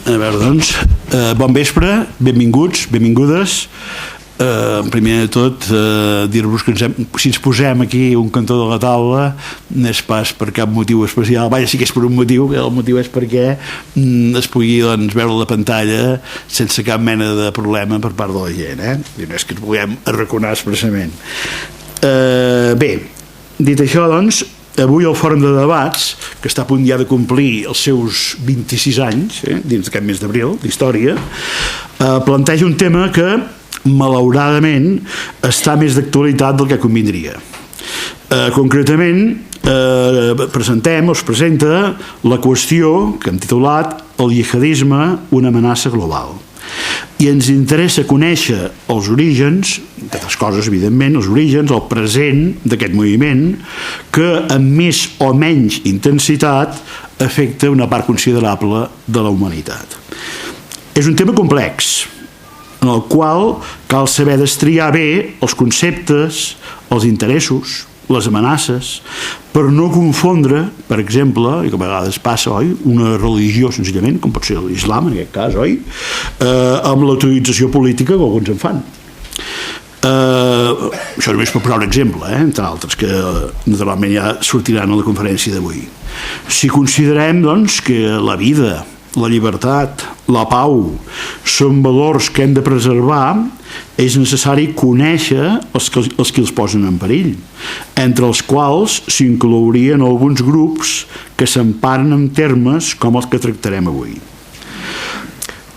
A veure, doncs, bon vespre, benvinguts, benvingudes. Primer de tot, dir-vos que si ens posem aquí un cantó de la taula no és pas per cap motiu especial. Vaja, sí que és per un motiu, el motiu és perquè es pugui veure la pantalla sense cap mena de problema per part de la gent, I no és que ens puguem arraconar expressament. Bé, dit això, doncs, avui el Fòrum de Debats, que està a punt ja de complir els seus 26 anys, dins d'aquest mes d'abril, d'història, planteja un tema que, malauradament, està més d'actualitat del que convindria. Concretament, us presenta la qüestió que hem titulat El jihadisme, una amenaça global. I ens interessa conèixer els orígens, d'altres coses, evidentment, els orígens, el present d'aquest moviment, que amb més o menys intensitat afecta una part considerable de la humanitat. És un tema complex, en el qual cal saber destriar bé els conceptes, els interessos, les amenaces, per no confondre, per exemple, i que a vegades passa, una religió senzillament, com pot ser l'islam en aquest cas, amb la utilització política que alguns en fan. Això només per posar un exemple, entre altres, que naturalment ja sortiran a la conferència d'avui. Si considerem, doncs, que la vida, la llibertat, la pau són valors que hem de preservar, és necessari conèixer els que els posen en perill, entre els quals s'inclourien alguns grups que s'emparen en termes com els que tractarem avui.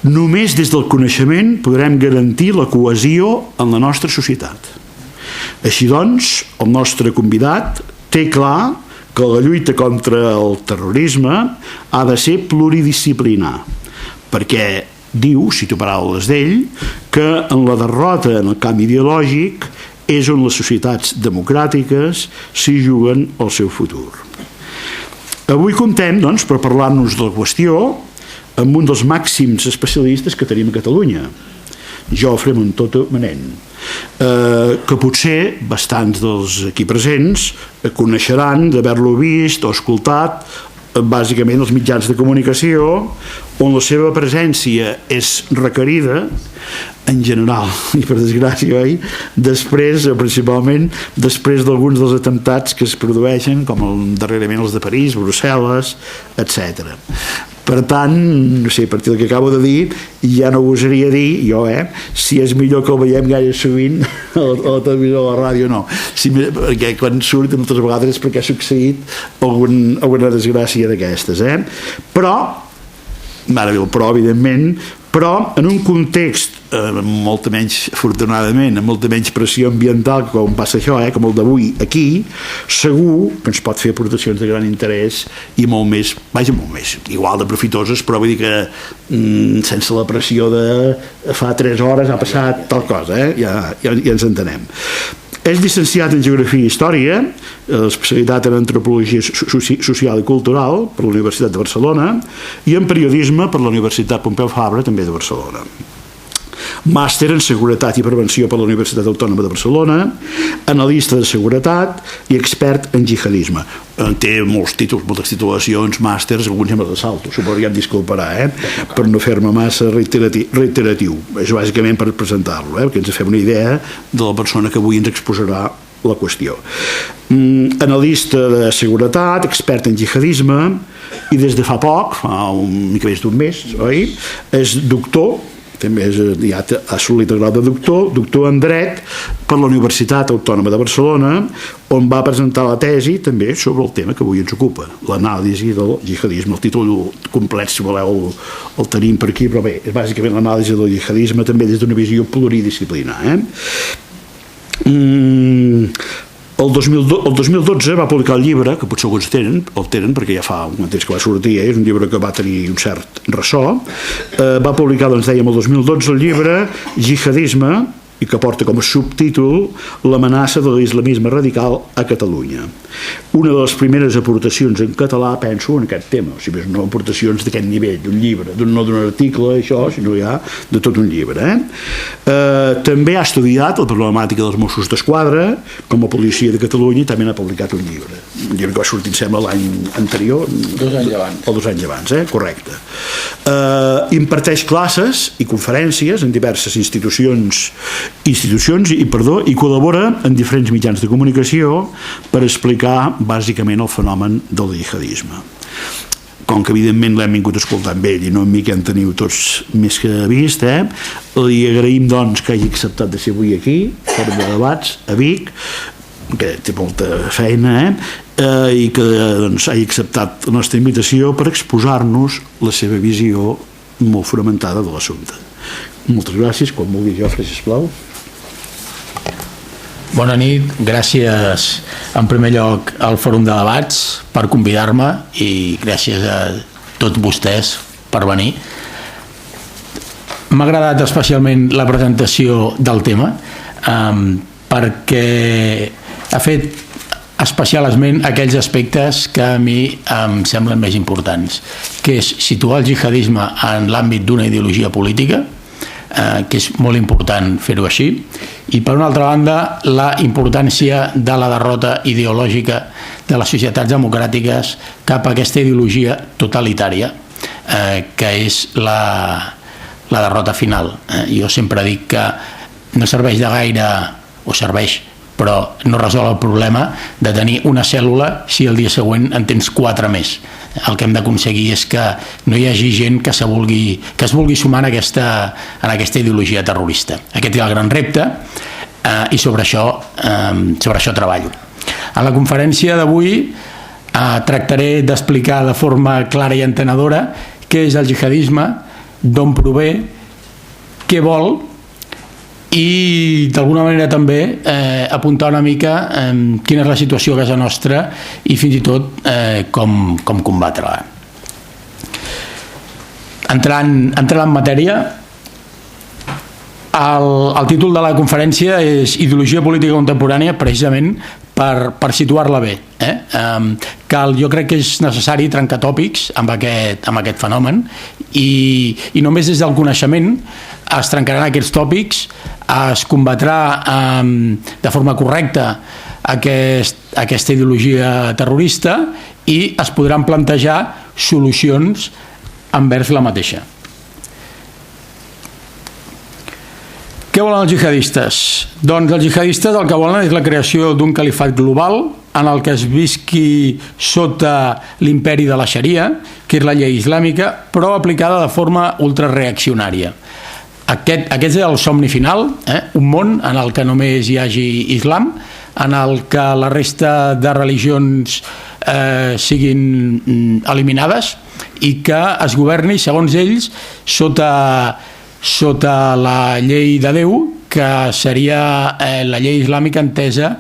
Només des del coneixement podrem garantir la cohesió en la nostra societat. Així doncs, el nostre convidat té clar que la lluita contra el terrorisme ha de ser pluridisciplinar, perquè diu, cito paraules d'ell, que en la derrota en el camp ideològic és on les societats democràtiques s'hi juguen el seu futur. Avui comptem, doncs, per parlar-nos de la qüestió amb un dels màxims especialistes que tenim a Catalunya, Jofre Montoro Manent, que potser bastants dels aquí presents coneixeran d'haver-lo vist o escoltat bàsicament els mitjans de comunicació, on la seva presència és requerida en general, i per desgràcia, principalment després d'alguns dels atemptats que es produeixen, com darrerament els de París, Brussel·les, etc. Per tant, no sé, a partir del que acabo de dir, ja no gosaria dir, jo, si és millor que el veiem gaire sovint a la televisió o a la ràdio, no. Perquè quan surt moltes vegades és perquè ha succeït alguna desgràcia d'aquestes. Però, ara ve el però, evidentment, però en un context molta menys, afortunadament, amb molta menys pressió ambiental com passa això, com el d'avui aquí, segur que ens pot fer aportacions de gran interès i molt més, igual de profitoses, però vull dir que sense la pressió de fa 3 hores ha passat tal cosa, ja ens entenem. És llicenciat en Geografia i Història, especialitat en Antropologia Social i Cultural per la Universitat de Barcelona i en Periodisme per la Universitat Pompeu Fabra, també de Barcelona. Màster en Seguretat i Prevenció per la Universitat Autònoma de Barcelona, analista de seguretat i expert en jihadisme. Té molts títols, moltes titulacions, màsters, alguns ja me les salto, suposo que ja em disculparà, per no fer-me massa reiteratiu. És bàsicament per presentar-lo, perquè ens fem una idea de la persona que avui ens exposarà la qüestió. Analista de seguretat, expert en jihadisme, i des de fa poc, fa una mica més d'un mes, és doctor, també ja ha assolit el grau de doctor en dret per la Universitat Autònoma de Barcelona, on va presentar la tesi també sobre el tema que avui ens ocupa, l'anàlisi del jihadisme. El títol complet, si voleu, el tenim per aquí, però bé, és bàsicament l'anàlisi del jihadisme també des d'una visió pluridisciplinar. El 2012 va publicar el llibre, que potser alguns el tenen perquè ja fa un temps que va sortir, és un llibre que va tenir un cert ressò. Va publicar, doncs dèiem, el 2012 el llibre Jihadisme, i que porta com a subtítol l'amenaça de l'islamisme radical a Catalunya. Una de les primeres aportacions en català, penso, en aquest tema, o sigui, no aportacions d'aquest nivell, d'un llibre, no d'un article, això, sinó ja de tot un llibre. També ha estudiat la problemàtica dels Mossos d'Esquadra com a policia de Catalunya i també n'ha publicat un llibre que va sortir, em sembla, l'any anterior, 2 anys abans. O 2 anys abans, correcte. imparteix classes i conferències en diverses institucions i col·labora en diferents mitjans de comunicació per explicar bàsicament el fenomen del jihadisme. Com que evidentment l'hem vingut escoltant amb ell i no amb mi, que en teniu tots més que vist, li agraïm doncs que hagi acceptat de ser avui aquí, Fòrum de Debats, a Vic, que té molta feina, i que doncs, hagi acceptat la nostra invitació per exposar-nos la seva visió molt fonamentada de l'assumpte. Moltes gràcies. Quan vulgui, Jofre, sisplau. Bona nit, gràcies en primer lloc al Fòrum de Debats per convidar-me i gràcies a tots vostès per venir. M'ha agradat especialment la presentació del tema perquè ha fet especial esment aquells aspectes que a mi em semblen més importants, que és situar el jihadisme en l'àmbit d'una ideologia política, que és molt important fer-ho així, i per una altra banda la importància de la derrota ideològica de les societats democràtiques cap a aquesta ideologia totalitària, que és la derrota final. Jo sempre dic que no serveix de gaire, o serveix, però no resol el problema de tenir una cèl·lula si el dia següent en tens 4 més. El que hem d'aconseguir és que no hi hagi gent que es vulgui sumar en aquesta ideologia terrorista. Aquest és el gran repte i sobre això treballo. A la conferència d'avui tractaré d'explicar de forma clara i entenedora què és el jihadisme, d'on prové, què vol, i d'alguna manera també apuntar una mica quina és la situació a casa nostra i fins i tot com combatre-la. Entrant en matèria, el títol de la conferència és Ideologia política contemporània, precisament per situar-la bé. Jo crec que és necessari trencar tòpics amb aquest fenomen i només des del coneixement es trencaran aquests tòpics, es combatrà de forma correcta aquesta ideologia terrorista i es podran plantejar solucions envers la mateixa. Què volen els jihadistes? Doncs els jihadistes el que volen és la creació d'un califat global en el que es visqui sota l'imperi de la Xaria, que és la llei islàmica, però aplicada de forma ultrareaccionària. Aquest és el somni final, un món en el que només hi hagi islam, en el que la resta de religions siguin eliminades i que es governi, segons ells, sota la llei de Déu, que seria la llei islàmica entesa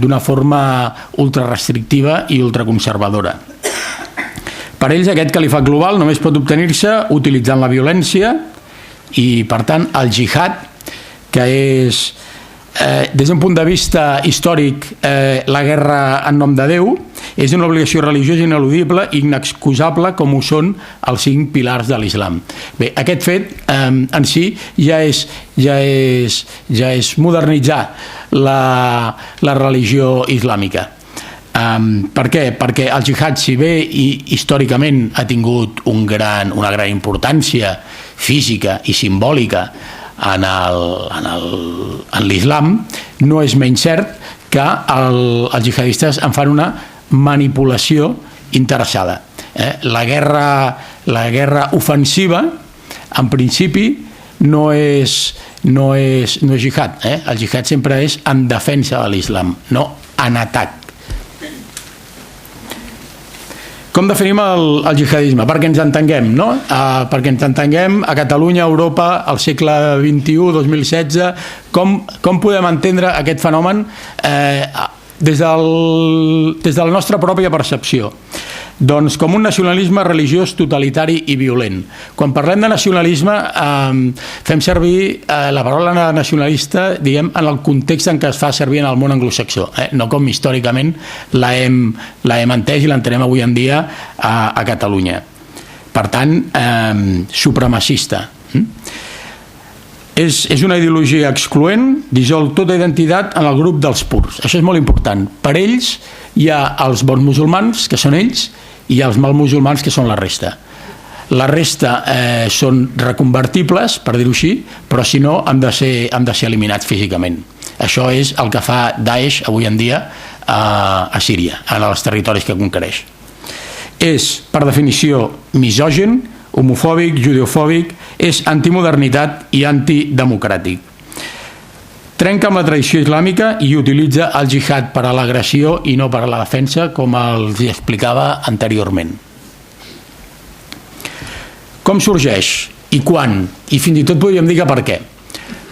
d'una forma ultrarestrictiva i ultraconservadora. Per ells aquest califat global només pot obtenir-se utilitzant la violència i, per tant, el jihad, que és, des d'un punt de vista històric, la guerra en nom de Déu, és una obligació religiosa ineludible i inexcusable com ho són els 5 pilars de l'islam. Bé, aquest fet en si ja és modernitzar la religió islàmica. Per què? Perquè el jihad, si bé històricament ha tingut una gran importància física i simbòlica en l'islam, no és menys cert que els jihadistes en fan una manipulació interessada. La guerra ofensiva, en principi, no és jihad. El jihad sempre és en defensa de l'islam, no en atac. Com definim el jihadisme? Perquè ens entenguem, no? Perquè ens entenguem a Catalunya, a Europa, al segle XXI, 2016, com podem entendre aquest fenomen des de la nostra pròpia percepció? Doncs com un nacionalisme religiós totalitari i violent. Quan parlem de nacionalisme fem servir la paraula nacionalista, diguem, en el context en què es fa servir en el món anglosaxó, no com històricament la hem entès i l'entenem avui en dia a Catalunya. Per tant, supremacista. És una ideologia excloent, dissol tota identitat en el grup dels purs. Això és molt important. Per ells hi ha els bons musulmans, que són ells, i els mal musulmans, que són la resta. La resta són reconvertibles, per dir-ho així, però si no han de ser eliminats físicament. Això és el que fa Daesh avui en dia a Síria, en els territoris que conquereix. És, per definició, misògin, homofòbic, judeofòbic, és antimodernitat i antidemocràtic. Trenca amb la tradició islàmica i utilitza el jihad per a l'agressió i no per a la defensa, com els explicava anteriorment. Com sorgeix i quan? I fins i tot podríem dir que per què.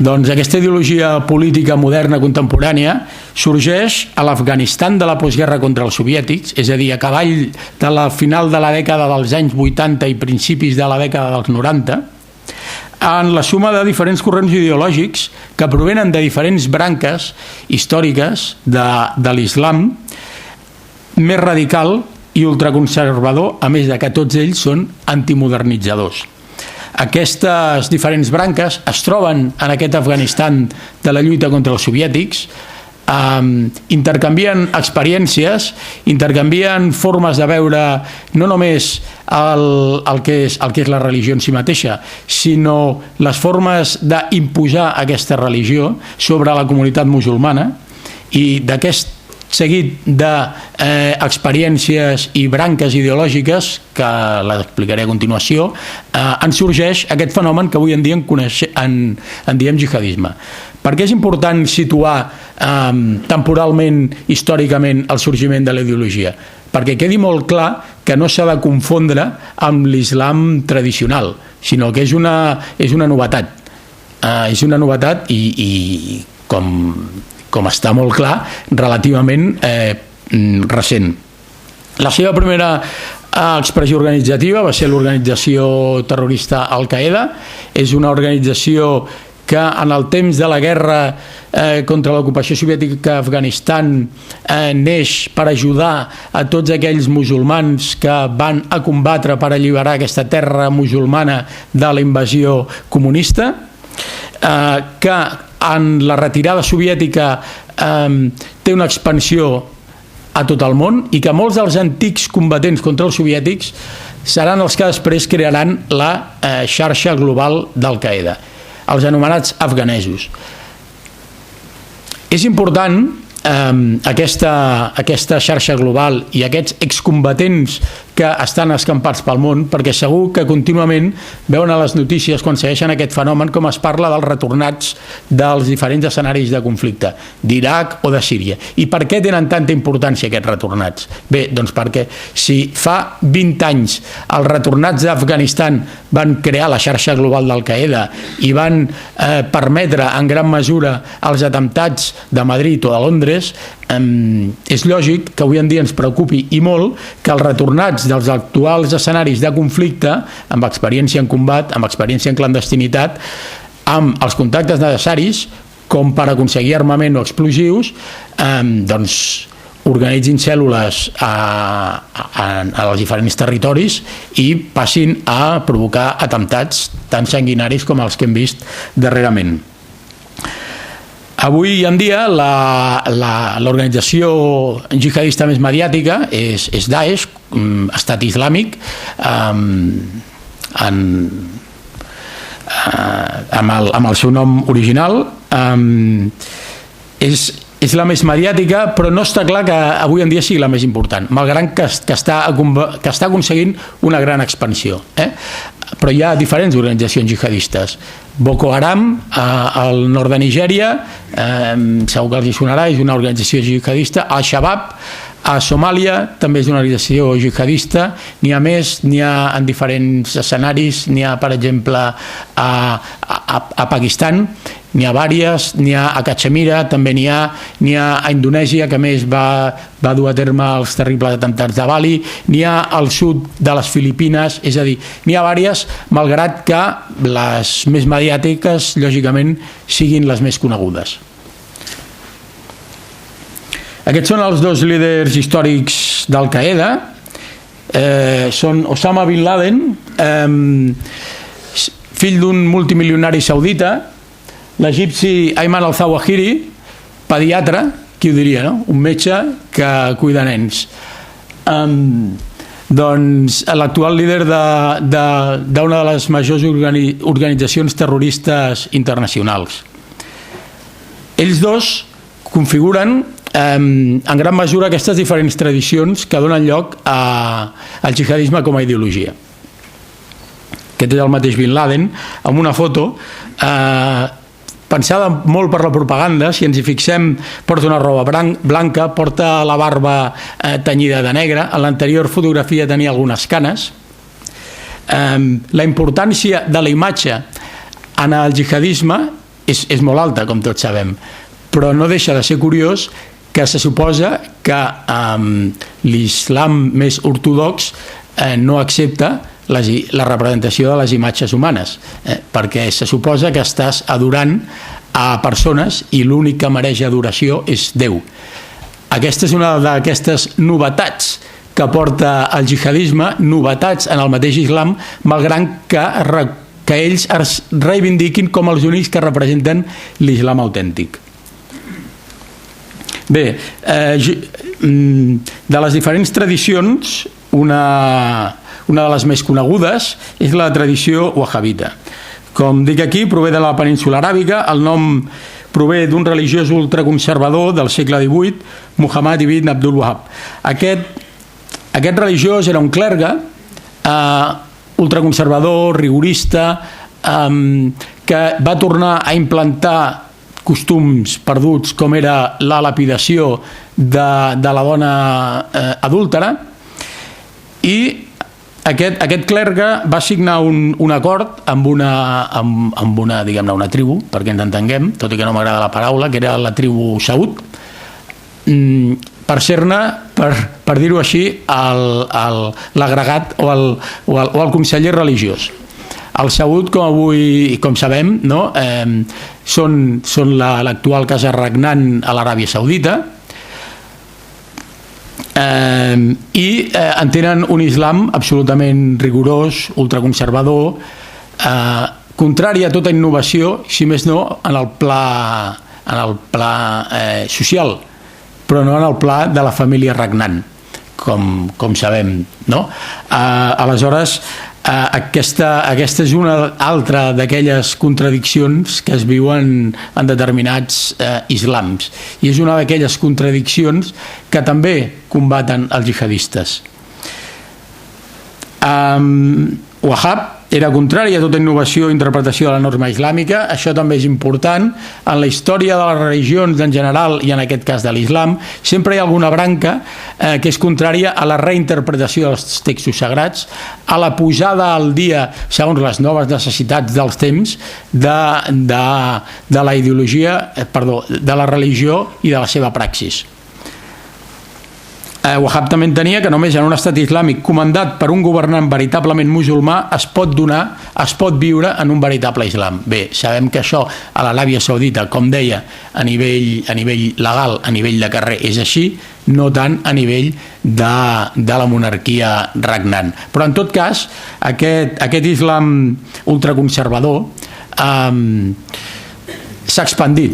Doncs aquesta ideologia política moderna contemporània sorgeix a l'Afganistan de la postguerra contra els soviètics, és a dir, a cavall de la final de la dècada dels anys 80 i principis de la dècada dels 90, en la suma de diferents corrents ideològics que provenen de diferents branques històriques de l'islam més radical i ultraconservador, a més de que tots ells són antimodernitzadors. Aquestes diferents branques es troben en aquest Afganistan de la lluita contra els soviètics, intercanvien experiències, intercanvien formes de veure no només el que és la religió en si mateixa, sinó les formes d'imposar aquesta religió sobre la comunitat musulmana, i d'aquest seguit d'experiències i branques ideològiques, que l'explicaré a continuació, en sorgeix aquest fenomen que avui en dia en diem jihadisme. Per què és important situar temporalment, històricament, el sorgiment de la ideologia? Perquè quedi molt clar que no s'ha de confondre amb l'islam tradicional, sinó que és una novetat. És una novetat i com està molt clar, relativament recent. La seva primera expressió organitzativa va ser l'organització terrorista Al-Qaeda. És una organització que en el temps de la guerra contra l'ocupació soviètica a Afganistan neix per ajudar a tots aquells musulmans que van a combatre per alliberar aquesta terra musulmana de la invasió comunista, que en la retirada soviètica té una expansió a tot el món i que molts dels antics combatents contra els soviètics seran els que després crearan la xarxa global d'Al-Qaeda, els anomenats afganesos. És important aquesta xarxa global i aquests excombatents que estan escampats pel món, perquè segur que contínuament veuen a les notícies quan segueixen aquest fenomen com es parla dels retornats dels diferents escenaris de conflicte, d'Iraq o de Síria. I per què tenen tanta importància aquests retornats? Bé, doncs perquè si fa 20 anys els retornats d'Afganistan van crear la xarxa global d'Al-Qaeda i van permetre en gran mesura els atemptats de Madrid o de Londres, és lògic que avui en dia ens preocupi i molt que els retornats dels actuals escenaris de conflicte, amb experiència en combat, amb experiència en clandestinitat, amb els contactes necessaris com per aconseguir armament o explosius, doncs organitzin cèl·lules als diferents territoris i passin a provocar atemptats tan sanguinaris com els que hem vist darrerament. Avui en dia l'organització jihadista més mediàtica és Daesh, Estat Islàmic, amb el seu nom original. És la més mediàtica, però no està clar que avui en dia sigui la més important, malgrat que està aconseguint una gran expansió. Però hi ha diferents organitzacions jihadistes. Boko Haram, al nord de Nigèria, segur que els hi sonarà, és una organització jihadista. Al-Shabaab, a Somàlia, també és una organització jihadista. N'hi ha més, n'hi ha en diferents escenaris, n'hi ha, per exemple, a Pakistan, n'hi ha vàries, n'hi ha a Cachemira, també n'hi ha a Indonèsia, que més va dur a terme els terribles atemptats de Bali, n'hi ha al sud de les Filipines, és a dir, n'hi ha vàries, malgrat que les més mediàtiques, lògicament, siguin les més conegudes. Aquests són els dos líders històrics d'Al-Qaeda. Són Osama Bin Laden, fill d'un multimilionari saudita, l'egipci Ayman al-Zawahiri, pediatre, qui ho diria, no? Un metge que cuida nens. Doncs l'actual líder d'una de les majors organitzacions terroristes internacionals. Ells dos configuren en gran mesura aquestes diferents tradicions que donen lloc al jihadisme com a ideologia. Aquest és el mateix Bin Laden, amb una foto pensada molt per la propaganda. Si ens hi fixem, porta una roba blanca, porta la barba tenyida de negre, en l'anterior fotografia tenia algunes canes. La importància de la imatge en el jihadisme és molt alta, com tots sabem, però no deixa de ser curiós que se suposa que l'islam més ortodox no accepta la representació de les imatges humanes, perquè se suposa que estàs adorant a persones i l'únic que mereix adoració és Déu. Aquesta és una d'aquestes novetats que porta el jihadisme, novetats en el mateix islam, malgrat que ells es reivindiquin com els únics que representen l'islam autèntic. Bé, de les diferents tradicions, una de les més conegudes és la tradició wahhabita. Com dic aquí, prové de la península aràbiga. El nom prové d'un religiós ultraconservador del segle XVIII, Muhammad ibn Abdul Wahhab. Aquest religiós era un clergue ultraconservador, rigorista, que va tornar a implantar costums perduts com era la lapidació de la dona adúltera, i aquest clergue va signar un acord amb una, diguem-ne, una tribu, perquè ens entenguem, tot i que no m'agrada la paraula, que era la tribu Saud, per ser-ne, per dir-ho així, l'agregat o el conseller religiós. Els Saud, com sabem, són l'actual casa regnant a l'Aràbia Saudita, i tenen un islam absolutament rigorós, ultraconservador, contrari a tota innovació, si més no en el pla social, però no en el pla de la família regnant, com sabem, no? Aleshores, aquesta és una altra d'aquelles contradiccions que es viuen en determinats islams, i és una d'aquelles contradiccions que també combaten els jihadistes. Wahhab era contrari a tota innovació i interpretació de la norma islàmica. Això també és important. En la història de les religions en general, i en aquest cas de l'islam, sempre hi ha alguna branca que és contrària a la reinterpretació dels textos sagrats, a la posada al dia, segons les noves necessitats dels temps, de la ideologia, de la religió i de la seva praxis. Wahhab també entenia que només en un estat islàmic comandat per un governant veritablement musulmà es pot viure en un veritable islam. Bé, sabem que això a l'Aràbia Saudita, com deia, a nivell legal, a nivell de carrer, és així, no tant a nivell de la monarquia regnant. Però en tot cas, aquest islam ultraconservador s'ha expandit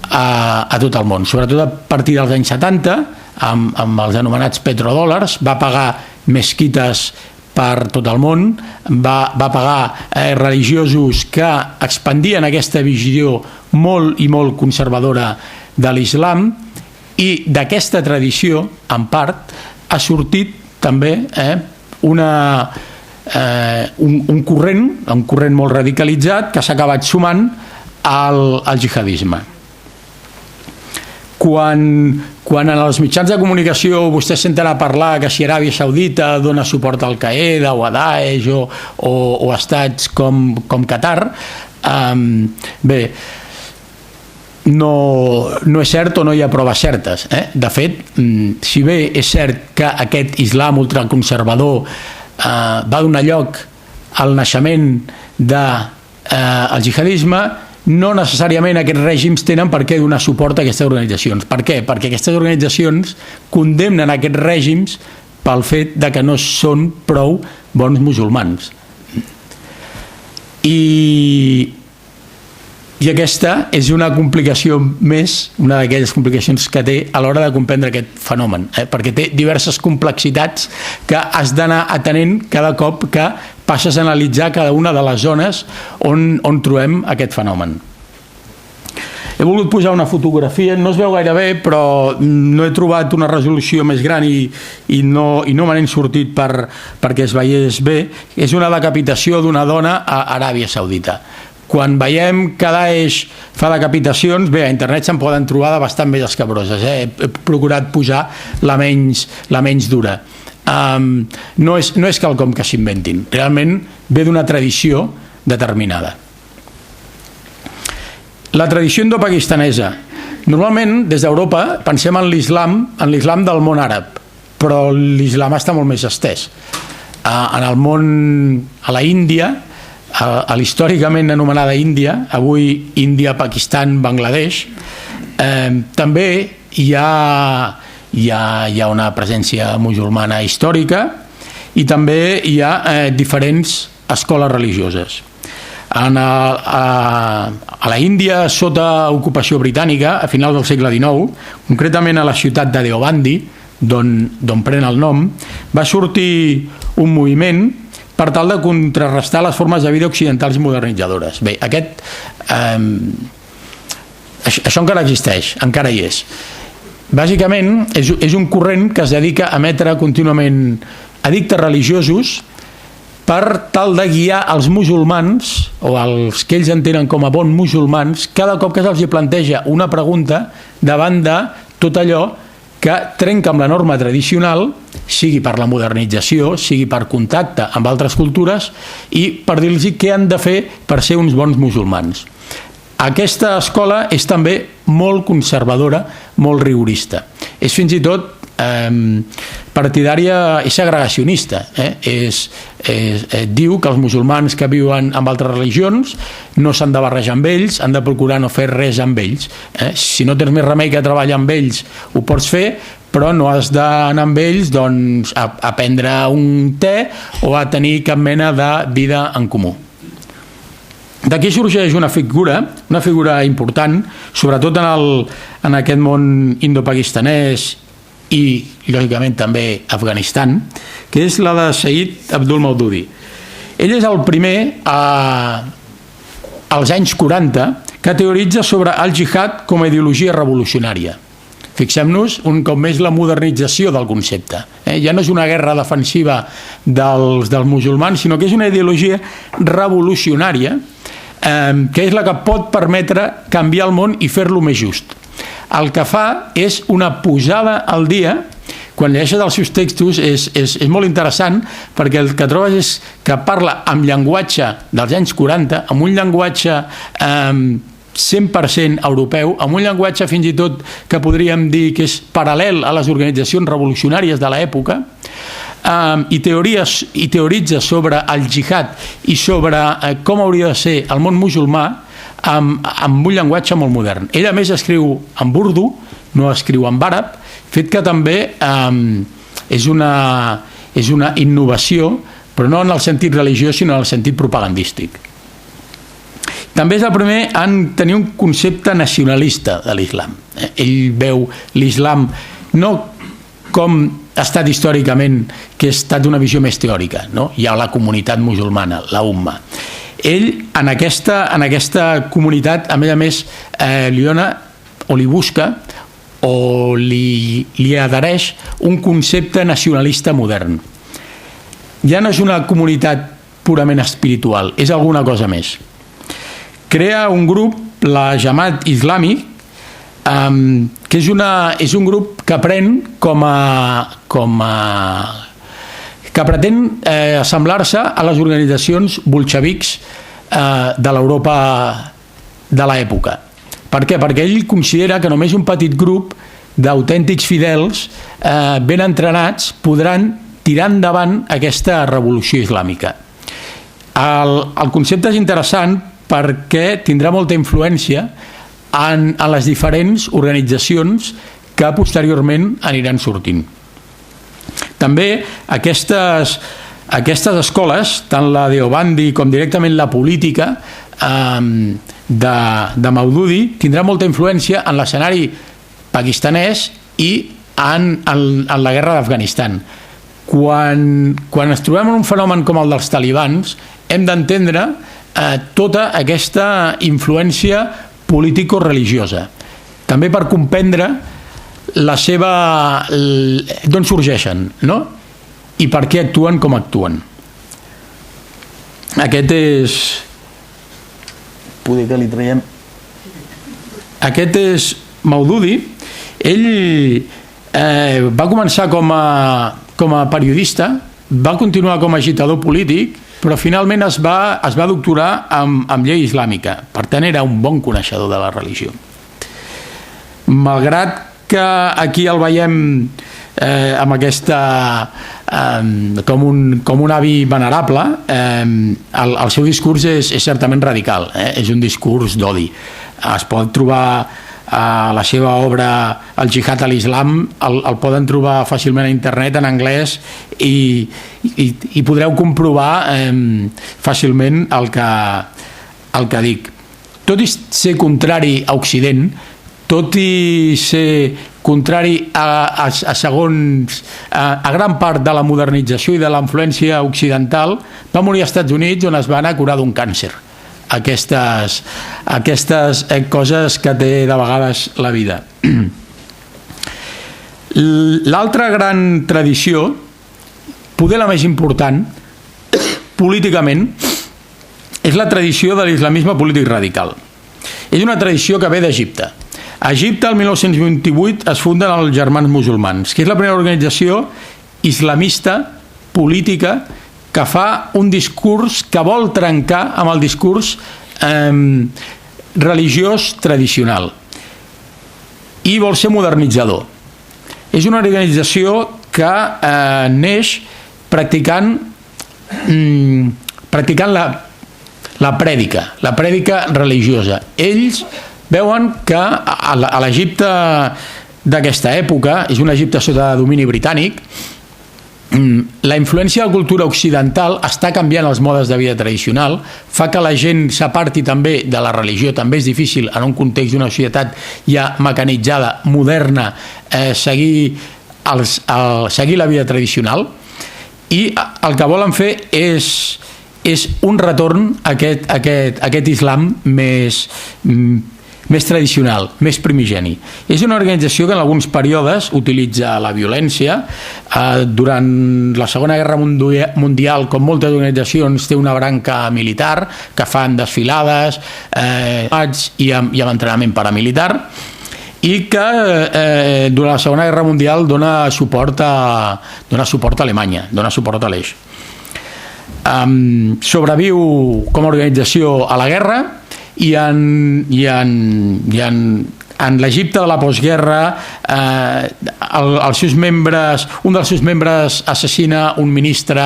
a tot el món, sobretot a partir dels anys 70, amb els anomenats petrodòlars. Va pagar mesquites per tot el món, va pagar religiosos que expandien aquesta visió molt i molt conservadora de l'islam, i d'aquesta tradició, en part, ha sortit també un corrent molt radicalitzat que s'ha acabat sumant al jihadisme. Quan en els mitjans de comunicació vostè sentirà parlar que si Aràbia Saudita dona suport al Qaeda o a Daesh o estats com Qatar, bé, no és cert o no hi ha proves certes. De fet, si bé és cert que aquest islam ultraconservador va donar lloc al naixement del jihadisme, no necessàriament aquests règims tenen per què donar suport a aquestes organitzacions. Per què? Perquè aquestes organitzacions condemnen aquests règims pel fet de que no són prou bons musulmans. I I aquesta és una complicació més, una d'aquelles complicacions que té a l'hora de comprendre aquest fenomen, perquè té diverses complexitats que has d'anar atenent cada cop que passes a analitzar cada una de les zones on trobem aquest fenomen. He volgut posar una fotografia, no es veu gaire bé, però no he trobat una resolució més gran i no me n'he sortit perquè es veiés bé. És una decapitació d'una dona a Aràbia Saudita. Quan veiem que Daesh fa decapitacions, bé, a internet se'n poden trobar de bastant més escabroses. He procurat posar la menys dura. No és quelcom que s'inventin, realment ve d'una tradició determinada. La tradició indopakistanesa. Normalment, des d'Europa, pensem en l'islam del món àrab, però l'islam està molt més estès. En el món, a la Índia, a l'històricament anomenada Índia, avui Índia, Pakistan, Bangladesh, també hi ha una presència musulmana històrica i també hi ha diferents escoles religioses. A la Índia, sota ocupació britànica, a finals del segle XIX, concretament a la ciutat de Deobandi, d'on pren el nom, va sortir un moviment per tal de contrarrestar les formes de vida occidentals i modernitzadores. Bé, això encara existeix, encara hi és. Bàsicament, és un corrent que es dedica a emetre contínuament edictes religiosos per tal de guiar els musulmans, o els que ells entenen com a bons musulmans, cada cop que se'ls planteja una pregunta davant de tot allò que trenca amb la norma tradicional, sigui per la modernització, sigui per contacte amb altres cultures, i per dir-los què han de fer per ser uns bons musulmans. Aquesta escola és també molt conservadora, molt rigorista. És fins i tot partidària i segregacionista. Diu que els musulmans que viuen amb altres religions no s'han de barrejar amb ells, han de procurar no fer res amb ells. Si no tens més remei que treballar amb ells, ho pots fer, però no has d'anar amb ells a prendre un te o a tenir cap mena de vida en comú. D'aquí sorgeix una figura important, sobretot en aquest món indo-pakistanès i, lògicament, també Afganistan, que és la de Said Abdul Maududi. Ell és el primer, als anys 40, que teoritza sobre el jihad com a ideologia revolucionària. Fixem-nos un cop més la modernització del concepte. Ja no és una guerra defensiva dels musulmans, sinó que és una ideologia revolucionària que és la que pot permetre canviar el món i fer-lo més just. El que fa és una posada al dia. Quan llegeixes els seus textos és molt interessant, perquè el que trobes és que parla amb llenguatge dels anys 40, amb un llenguatge 100% europeu, amb un llenguatge fins i tot que podríem dir que és paral·lel a les organitzacions revolucionàries de l'època, i teoritza sobre el jihad i sobre com hauria de ser el món musulmà amb un llenguatge molt modern. Ell a més escriu en urdu, no escriu en àrab, fet que també és una innovació, però no en el sentit religiós sinó en el sentit propagandístic. També és el primer en tenir un concepte nacionalista de l'islam. Ell veu l'islam no com ha estat històricament, que ha estat una visió més teòrica, no? Hi ha la comunitat musulmana, la umma. Ell, en aquesta comunitat, a més, li dona o li busca o li adhereix un concepte nacionalista modern. Ja no és una comunitat purament espiritual, és alguna cosa més. Crea un grup, la Jamaat Islàmic, que és un grup que que pretén assemblar-se a les organitzacions bolxevics de l'Europa de l'època. Per què? Perquè ell considera que només un petit grup d'autèntics fidels ben entrenats podran tirar endavant aquesta revolució islàmica. El concepte és interessant perquè tindrà molta influència en les diferents organitzacions que posteriorment aniran sortint. També aquestes escoles, tant la Deobandi com directament la política, de Maududi tindrà molta influència en l'escenari pakistanès i en la guerra d'Afganistan. Quan ens trobem en un fenomen com el dels talibans, hem d'entendre tota aquesta influència político-religiosa. També per comprendre la seva... d'on sorgeixen, no? I per què actuen com actuen. Aquest és... Poder que li traiem... Aquest és Maududi. Ell va començar com a periodista, va continuar com a agitador polític, però finalment es va doctorar en llei islàmica. Per tant, era un bon coneixedor de la religió. Malgrat que aquí el veiem amb aquesta com un avi venerable, el seu discurs és certament radical, és un discurs d'odi. Es pot trobar a la seva obra El jihad a l'islam, el poden trobar fàcilment a internet en anglès i podreu comprovar fàcilment el que dic. Tot i ser contrari a Occident, tot i ser contrari a gran part de la modernització i de la influència occidental, va morir als Estats Units, on es va anar a curar d'un càncer. Aquestes coses que té de vegades la vida. L'altra gran tradició, poder la més important, políticament, és la tradició de l'islamisme polític radical. És una tradició que ve d'Egipte. A Egipte, el 1928, es funden els Germans Musulmans, que és la primera organització islamista política que fa un discurs que vol trencar amb el discurs religiós tradicional i vol ser modernitzador. És una organització que neix practicant la prèdica religiosa. Ells veuen que a l'Egipte d'aquesta època, és un Egipte sota domini britànic, la influència de la cultura occidental està canviant els modes de vida tradicional, fa que la gent s'aparti també de la religió. També és difícil, en un context d'una societat ja mecanitzada, moderna, seguir la vida tradicional, i el que volen fer és un retorn a aquest islam més tradicional, més primigeni. És una organització que en alguns períodes utilitza la violència. Durant la Segona Guerra Mundial, com moltes organitzacions, té una branca militar que fan desfilades i amb entrenament paramilitar, i que durant la Segona Guerra Mundial dona suport a Alemanya, dona suport a l'Eix. Sobreviu com a organització a la guerra, i en l'Egipte de la postguerra un dels seus membres assassina un ministre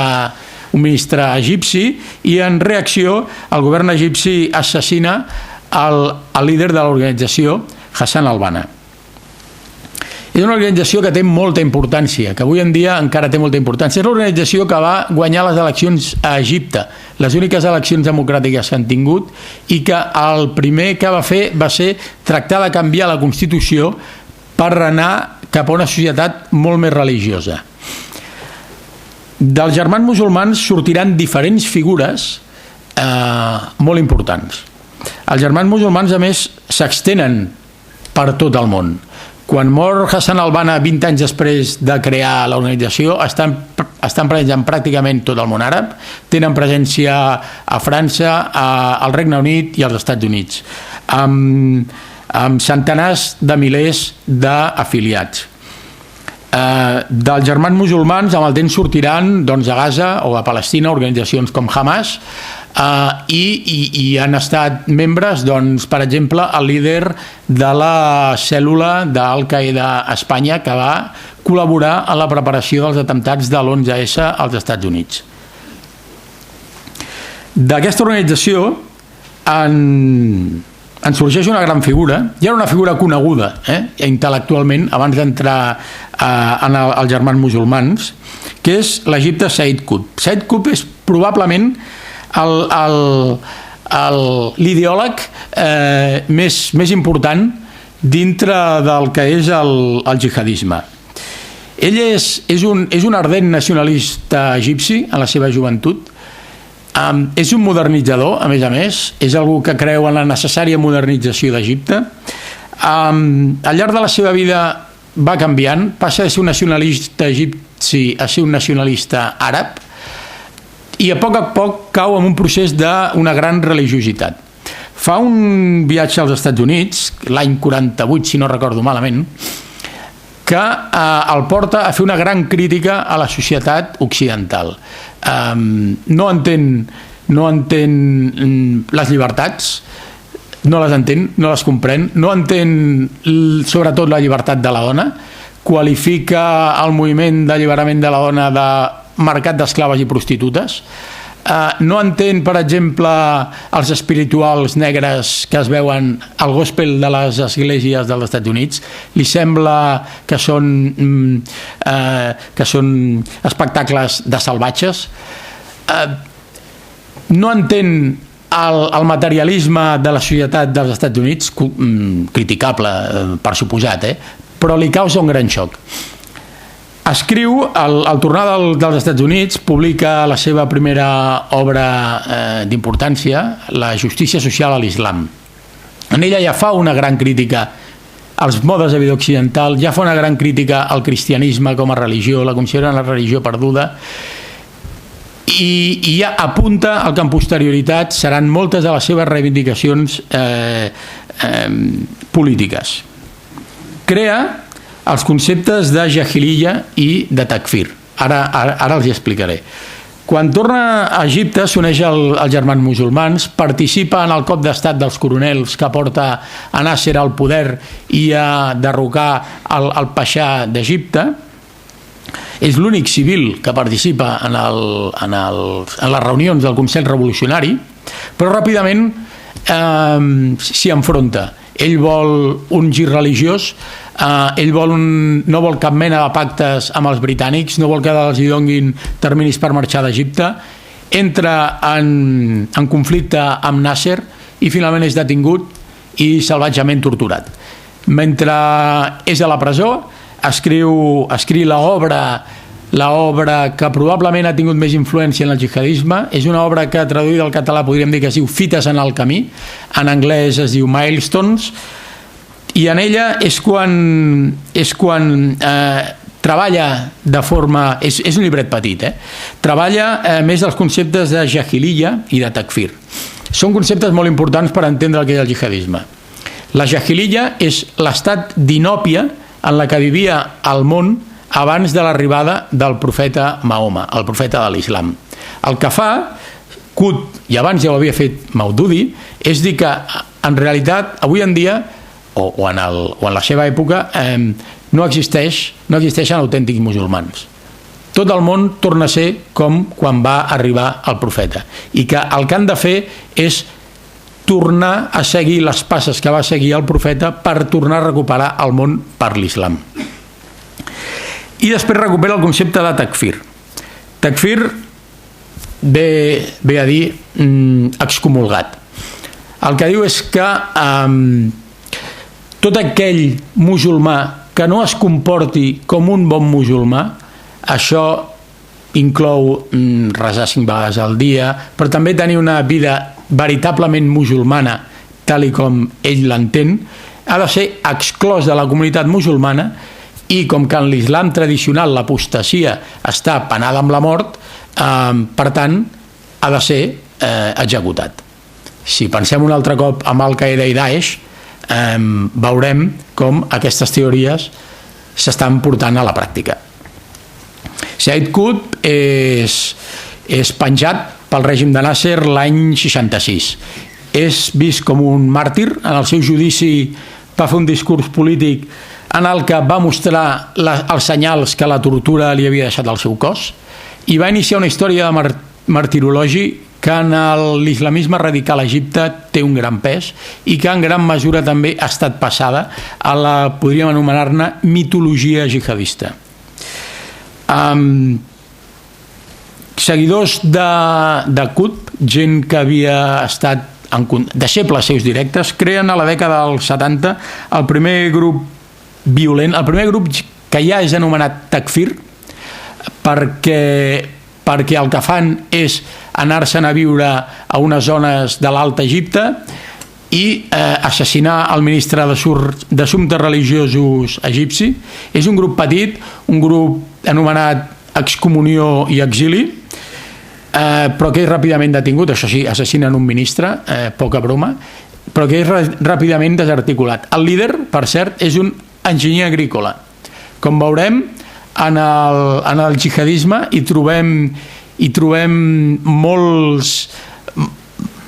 egipci, i en reacció el govern egipci assassina el líder de l'organització, Hassan al-Banna. És una organització que té molta importància, que avui en dia encara té molta importància. És l'organització que va guanyar les eleccions a Egipte, les úniques eleccions democràtiques que han tingut, i que el primer que va fer va ser tractar de canviar la Constitució per anar cap a una societat molt més religiosa. Dels Germans Musulmans sortiran diferents figures molt importants. Els Germans Musulmans, a més, s'extenen per tot el món. Quan mor Hassan al-Banna 20 anys després de crear l'organització, estan presents en pràcticament tot el món àrab, tenen presència a França, al Regne Unit i als Estats Units, amb centenars de milers d'afiliats. Dels Germans Musulmans amb el temps sortiran a Gaza o a Palestina organitzacions com Hamas, i han estat membres, per exemple, el líder de la cèl·lula d'Al-Qaeda a Espanya, que va col·laborar en la preparació dels atemptats de l'11S als Estats Units. D'aquesta organització en sorgeix una gran figura. Ja era una figura coneguda intel·lectualment abans d'entrar als Germans Musulmans, que és l'Egipte Said Qutb. Said Qutb és probablement l'ideòleg més important dintre del que és el jihadisme. Ell és un ardent nacionalista egipci en la seva joventut. És un modernitzador, a més, és algú que creu en la necessària modernització d'Egipte. Al llarg de la seva vida va canviant, passa de ser un nacionalista egipci a ser un nacionalista àrab, i a poc cau en un procés d'una gran religiositat. Fa un viatge als Estats Units, l'any 48, si no recordo malament, que el porta a fer una gran crítica a la societat occidental. No entén les llibertats, no les entén, no les comprèn, no entén sobretot la llibertat de la dona, qualifica el moviment d'alliberament de la dona de mercat d'esclaves i prostitutes, no entén, per exemple, els espirituals negres que es veuen al gospel de les esglésies dels Estats Units, li sembla que són espectacles de salvatges, no entén el materialisme de la societat dels Estats Units, criticable per suposat, però li causa un gran xoc. Escriu, al tornar dels Estats Units, publica la seva primera obra d'importància, La justícia social a l'Islam. En ella ja fa una gran crítica als modes de vida occidental, ja fa una gran crítica al cristianisme com a religió, la considera una religió perduda, i ja apunta al que en posterioritat seran moltes de les seves reivindicacions polítiques. Crea els conceptes de jahiliya i de takfir. Ara els hi explicaré. Quan torna a Egipte s'uneix als germans musulmans, participa en el cop d'estat dels coronels que porta a Nasser al poder i a derrocar el paixà d'Egipte. És l'únic civil que participa en les reunions del Consell Revolucionari, però ràpidament s'hi enfronta. Ell vol un gir religiós, ell no vol cap mena de pactes amb els britànics, no vol que els hi donguin terminis per marxar d'Egipte, entra en conflicte amb Nasser i finalment és detingut i salvatgement torturat. Mentre és a la presó, escriu l'obra que probablement ha tingut més influència en el jihadisme. És una obra que traduïda al català podríem dir que es diu Fites en el camí, en anglès es diu Milestones, i en ella és quan treballa de forma... És un llibret petit, treballa més els conceptes de jahiliya i de takfir. Són conceptes molt importants per entendre el que és el jihadisme. La jahiliya és l'estat d'inòpia en la que vivia el món abans de l'arribada del profeta Mahoma, el profeta de l'Islam. El que fa Qutb, i abans ja ho havia fet Maududi, és dir que en realitat avui en dia o en la seva època no existeixen autèntics musulmans. Tot el món torna a ser com quan va arribar el profeta, i que el que han de fer és tornar a seguir les passes que va seguir el profeta per tornar a recuperar el món per l'Islam. I després recupera el concepte de takfir. Takfir ve a dir excomulgat. El que diu és que tot aquell musulmà que no es comporti com un bon musulmà, això inclou resar 5 vegades al dia, però també tenir una vida veritablement musulmana, tal com ell l'entén, ha de ser exclòs de la comunitat musulmana, i com que en l'islam tradicional l'apostasia està penada amb la mort, per tant ha de ser executat. Si pensem un altre cop amb Al-Qaeda i Daesh, veurem com aquestes teories s'estan portant a la pràctica. Said Qutb és penjat pel règim de Nasser l'any 66. És vist com un màrtir. En el seu judici va fer un discurs polític en el que va mostrar els senyals que la tortura li havia deixat al seu cos, i va iniciar una història de martirologi que en l'islamisme radical a Egipte té un gran pes i que en gran mesura també ha estat passada a la, podríem anomenar-ne, mitologia jihadista. Seguidors de Qutb, gent que havia estat deixebles seus directes, creen a la dècada dels 70 el primer grup violent, el primer grup que ja és anomenat Takfir, perquè el que fan és anar-se'n a viure a unes zones de l'Alt Egipte i assassinar el ministre d'Assumptes Religiosos egipci. És un grup petit, un grup anomenat excomunió i exili, però que és ràpidament detingut. Això sí, assassinen un ministre, poca broma, però que és ràpidament desarticulat. El líder, per cert, és un enginyer agrícola. Com veurem, en el jihadisme hi trobem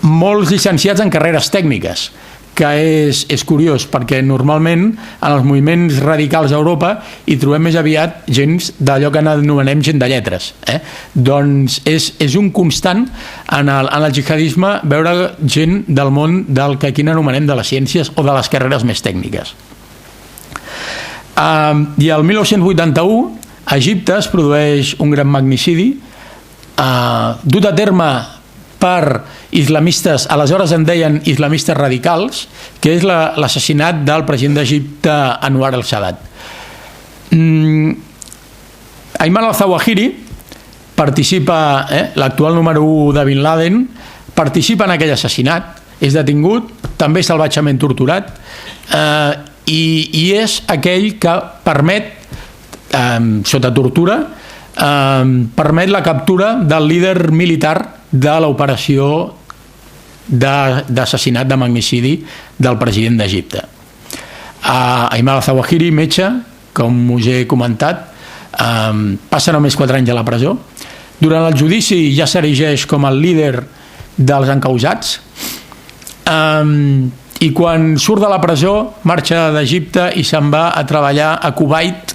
molts llicenciats en carreres tècniques, que és curiós, perquè normalment en els moviments radicals a Europa hi trobem més aviat gent d'allò que anomenem gent de lletres. Doncs és un constant en el jihadisme veure gent del món del que aquí anomenem de les ciències o de les carreres més tècniques. I el 1981 a Egipte es produeix un gran magnicidi dut a terme per islamistes, aleshores en deien islamistes radicals, que és l'assassinat del president d'Egipte Anwar el-Sadat. Ayman al-Zawahiri participa, l'actual número 1 de Bin Laden, participa en aquell assassinat, és detingut, també salvatgement torturat, i és aquell que permet, sota tortura, permet la captura del líder militar de l'operació d'assassinat, de magnicidi del president d'Egipte. Ayman al-Zawahiri, metge, com us he comentat, passa només 4 anys a la presó. Durant el judici ja s'erigeix com el líder dels encausats, i quan surt de la presó marxa d'Egipte i se'n va a treballar a Kuwait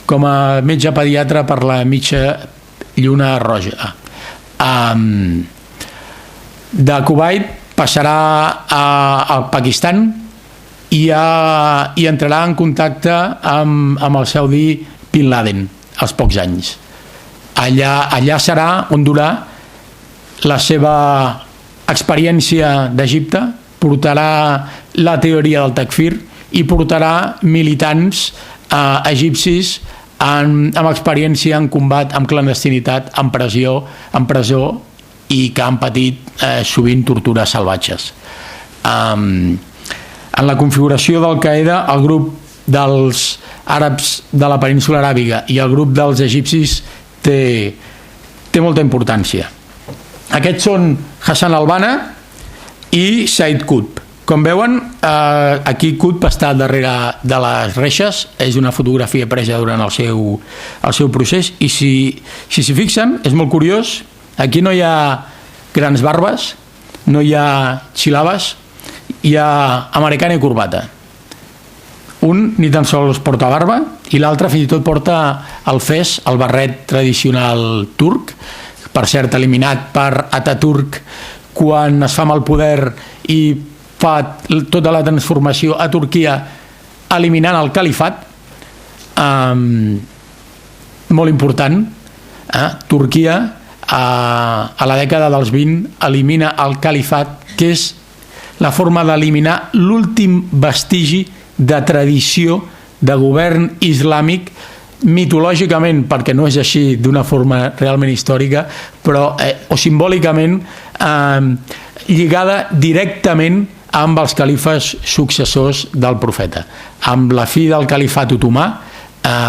com a metge pediatre per la mitja lluna roja. De Kuwait passarà al Pakistan i entrarà en contacte amb el saudí Bin Laden als pocs anys. Allà serà on durà la seva experiència d'Egipte, portarà la teoria del Takfir i portarà militants egipcis amb experiència en combat, amb clandestinitat, en presó i que han patit sovint tortures salvatges. En la configuració d'Al-Qaeda, el grup dels àrabs de la península aràbiga i el grup dels egipcis té molta importància. Aquests són Hassan al-Banna i Said Qutb. Com veuen, aquí Qutb està darrere de les reixes, és una fotografia presa durant el seu procés, i si s'hi fixen, és molt curiós, aquí no hi ha grans barbes, no hi ha xilabes, hi ha americana i corbata. Un ni tan sols porta barba i l'altre fins i tot porta el fes, el barret tradicional turc, per cert eliminat per Ataturk quan es fa amb el poder i fa tota la transformació a Turquia eliminant el califat. Molt important, Turquia a la dècada dels 20 elimina el califat, que és la forma d'eliminar l'últim vestigi de tradició de govern islàmic, mitològicament, perquè no és així d'una forma realment històrica, però o simbòlicament lligada directament amb els califes successors del profeta. Amb la fi del califat otomà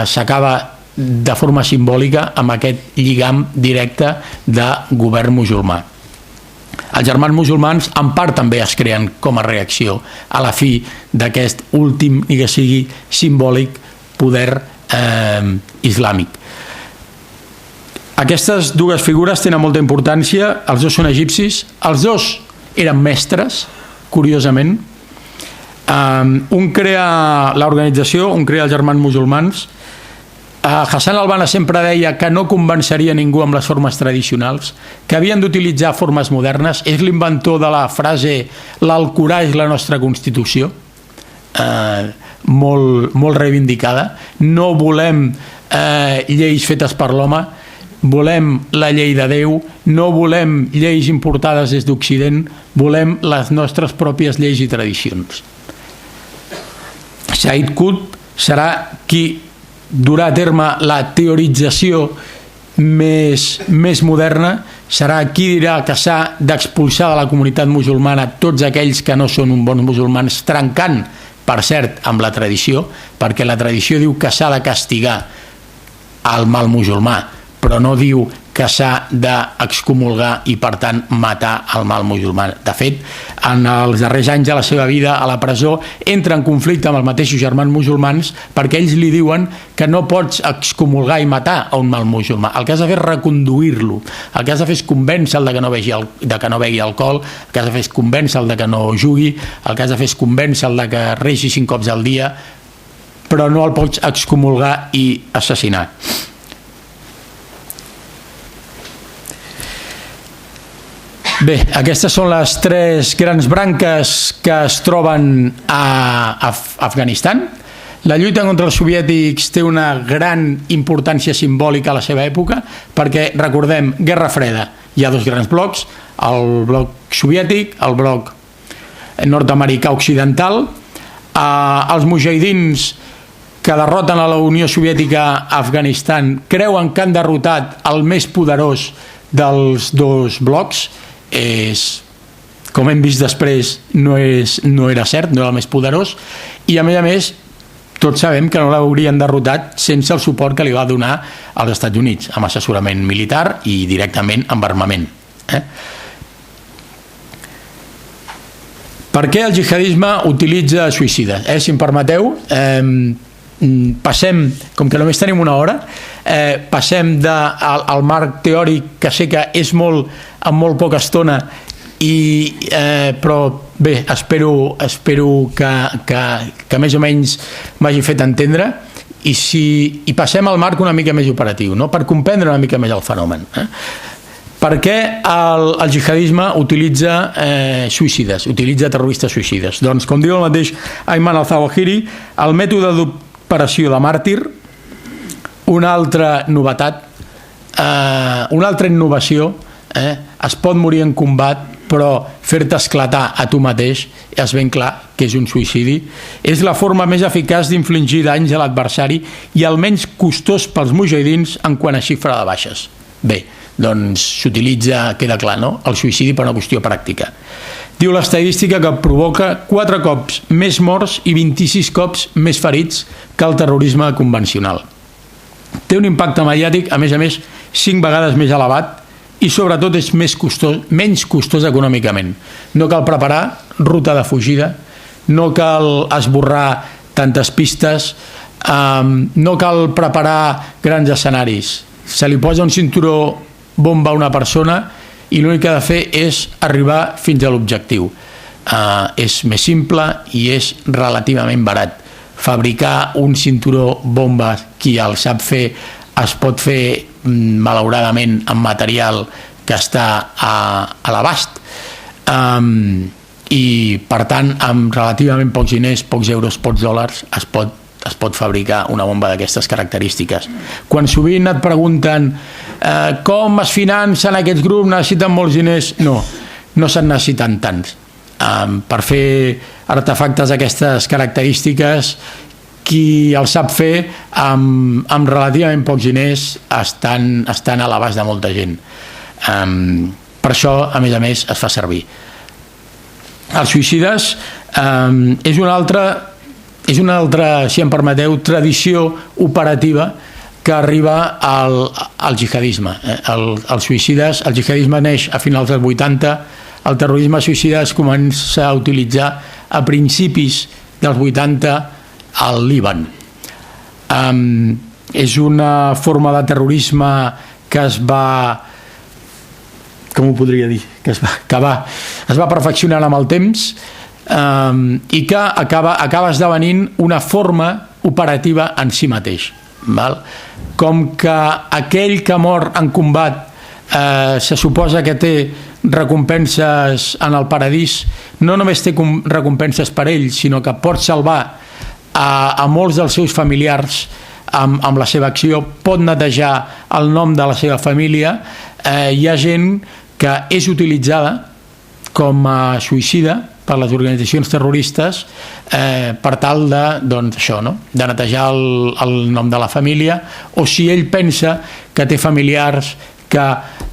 s'acaba de forma simbòlica amb aquest lligam directe de govern musulmà. Els germans musulmans en part també es creen com a reacció a la fi d'aquest últim, ni que sigui simbòlic, poder islàmic. Aquestes dues figures tenen molta importància, els dos són egipcis, els dos eren mestres, curiosament. Un crea l'organització, un crea els germans musulmans. Hassan al-Banna sempre deia que no convenceria ningú amb les formes tradicionals, que havien d'utilitzar formes modernes. És l'inventor de la frase "l'Alcorà és la nostra Constitució", molt reivindicada. No volem lleis fetes per l'home, volem la llei de Déu, no volem lleis importades des d'Occident, volem les nostres pròpies lleis i tradicions. Said Qutb serà qui durà a terme la teorització més moderna, serà qui dirà que s'ha d'expulsar de la comunitat musulmana tots aquells que no són bons musulmans, trencant, per cert, amb la tradició, perquè la tradició diu que s'ha de castigar el mal musulmà, però no diu que s'ha d'excomulgar i, per tant, matar el mal musulmà. De fet, en els darrers anys de la seva vida a la presó entra en conflicte amb els mateixos germans musulmans perquè ells li diuen que no pots excomulgar i matar a un mal musulmà. El que has de fer és reconduir-lo. El que has de fer és convèncer-lo de que no begui alcohol, el que has de fer és convèncer-lo de que no jugui, el que has de fer és convèncer-lo de que regi 5 cops al dia, però no el pots excomulgar i assassinar. Bé, aquestes són les 3 grans branques que es troben a Afganistan. La lluita contra els soviètics té una gran importància simbòlica a la seva època, perquè, recordem, Guerra Freda, hi ha 2 grans blocs, el bloc soviètic, el bloc nord-americà occidental. Els mujahidins que derroten a la Unió Soviètica a Afganistan creuen que han derrotat el més poderós dels 2 blocs. Com hem vist després, no era cert, no era el més poderós, i a més tots sabem que no l'haurien derrotat sense el suport que li va donar als Estats Units, amb assessorament militar i directament amb armament. Per què el jihadisme utilitza suïcides? Si em permeteu, passem, com que només tenim una hora, passem del marc teòric, que sé que és amb molt poca estona, però bé, espero que més o menys m'hagi fet entendre, i passem al marc una mica més operatiu, no? Per comprendre una mica més el fenomen. Per què el jihadisme utilitza suïcides, utilitza terroristes suïcides? Doncs, com diu el mateix Ayman al-Zawahiri, el mètode d'operació de màrtir, una altra novetat, una altra innovació, es pot morir en combat, però fer-te esclatar a tu mateix és ben clar que és un suïcidi. És la forma més eficaç d'infligir danys a l'adversari i el menys costós pels mujahidins en quant a xifra de baixes. Bé, doncs s'utilitza, queda clar, no?, el suïcidi per una qüestió pràctica. Diu l'estadística que provoca 4 cops més morts i 26 cops més ferits que el terrorisme convencional. Té un impacte mediàtic, a més, 5 vegades més elevat, i sobretot és menys costós econòmicament. No cal preparar ruta de fugida, no cal esborrar tantes pistes, no cal preparar grans escenaris. Se li posa un cinturó bomba a una persona i l'únic que ha de fer és arribar fins a l'objectiu. És més simple i és relativament barat. Fabricar un cinturó bomba, qui el sap fer, es pot fer malauradament amb material que està a l'abast, i per tant amb relativament pocs diners, pocs euros, pocs dòlars es pot fabricar una bomba d'aquestes característiques. Quan sovint et pregunten com es financen aquests grups, necessiten molts diners? No se'n necessiten tants. Per fer artefactes d'aquestes característiques, qui el sap fer amb relativament pocs diners estan a l'abast de molta gent. Per això, a més, es fa servir. Els suïcides és una altra, si em permeteu, tradició operativa que arriba al jihadisme. El jihadisme neix a finals dels 80, el terrorisme suïcida es comença a utilitzar a principis dels 80 al Líban. És una forma de terrorisme que es va, com ho podria dir, es va perfeccionant amb el temps, i que acaba esdevenint una forma operativa en si mateix. Com que aquell que mor en combat se suposa que té recompenses en el paradís, no només té recompenses per ell, sinó que pot salvar a molts dels seus familiars amb la seva acció pot netejar el nom de la seva família. Hi ha gent que és utilitzada com a suïcida per les organitzacions terroristes per tal de, doncs, això, no? De netejar el nom de la família, o si ell pensa que té familiars que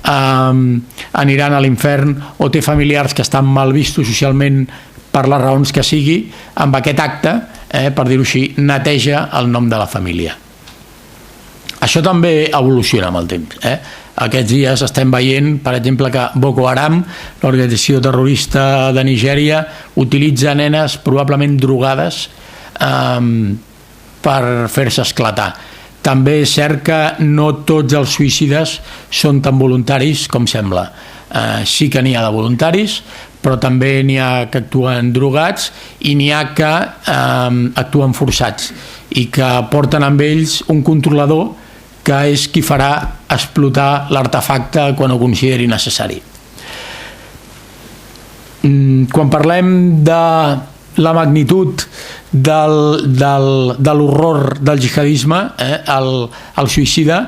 aniran a l'infern o té familiars que estan mal vistos socialment per les raons que sigui, amb aquest acte, per dir-ho així, neteja el nom de la família. Això també evoluciona amb el temps. Aquests dies estem veient, per exemple, que Boko Haram, l'organització terrorista de Nigèria, utilitza nenes probablement drogades per fer-se esclatar. També és cert que no tots els suïcides són tan voluntaris com sembla. Sí que n'hi ha de voluntaris, però també n'hi ha que actuen drogats i n'hi ha que actuen forçats i que porten amb ells un controlador que és qui farà explotar l'artefacte quan ho consideri necessari. Quan parlem de la magnitud de l'horror del jihadisme, el suïcida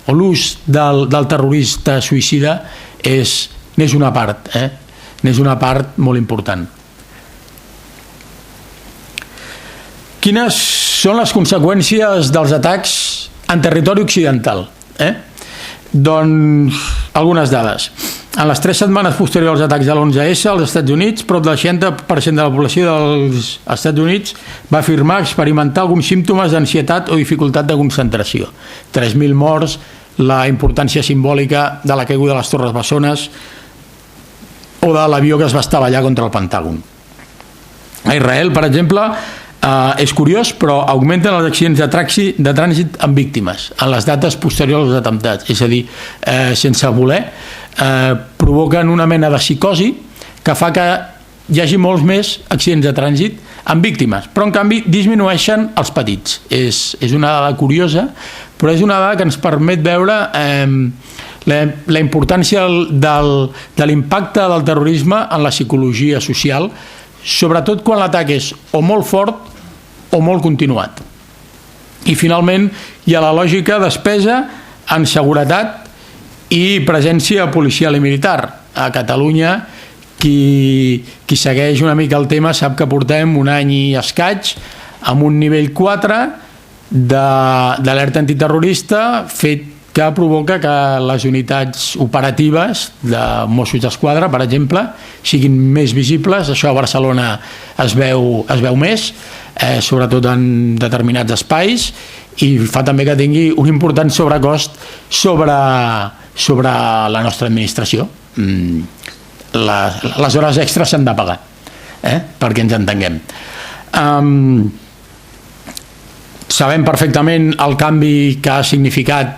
o l'ús del terrorista suïcida n'és una part, n'és una part molt important. Quines són les conseqüències dels atacs en territori occidental? Doncs algunes dades. En les 3 setmanes posteriors als atacs de l'11S als Estats Units, prop del 60% de la població dels Estats Units va afirmar experimentar alguns símptomes d'ansietat o dificultat de concentració. 3.000 morts, la importància simbòlica de la caiguda de les Torres Bessones o de l'avió que es va estavellar contra el Pentàgon. A Israel, per exemple, és curiós, però augmenten els accidents de trànsit amb víctimes en les dates posteriors als atemptats, és a dir, sense voler, provoquen una mena de psicosi que fa que hi hagi molts més accidents de trànsit amb víctimes, però en canvi disminueixen els petits. És una dada curiosa, però és una dada que ens permet veure la importància de l'impacte del terrorisme en la psicologia social, sobretot quan l'atac és o molt fort o molt continuat. I finalment hi ha la lògica despesa en seguretat i presència policial i militar. A Catalunya, qui segueix una mica el tema sap que portem un any i escaig amb un nivell 4 d'alerta antiterrorista fet que provoca que les unitats operatives de Mossos d'Esquadra, per exemple, siguin més visibles. Això a Barcelona es veu més, sobretot en determinats espais, i fa també que tingui un important sobrecost sobre la nostra administració. Les hores extres s'han de pagar, perquè ens entenguem. Sabem perfectament el canvi que ha significat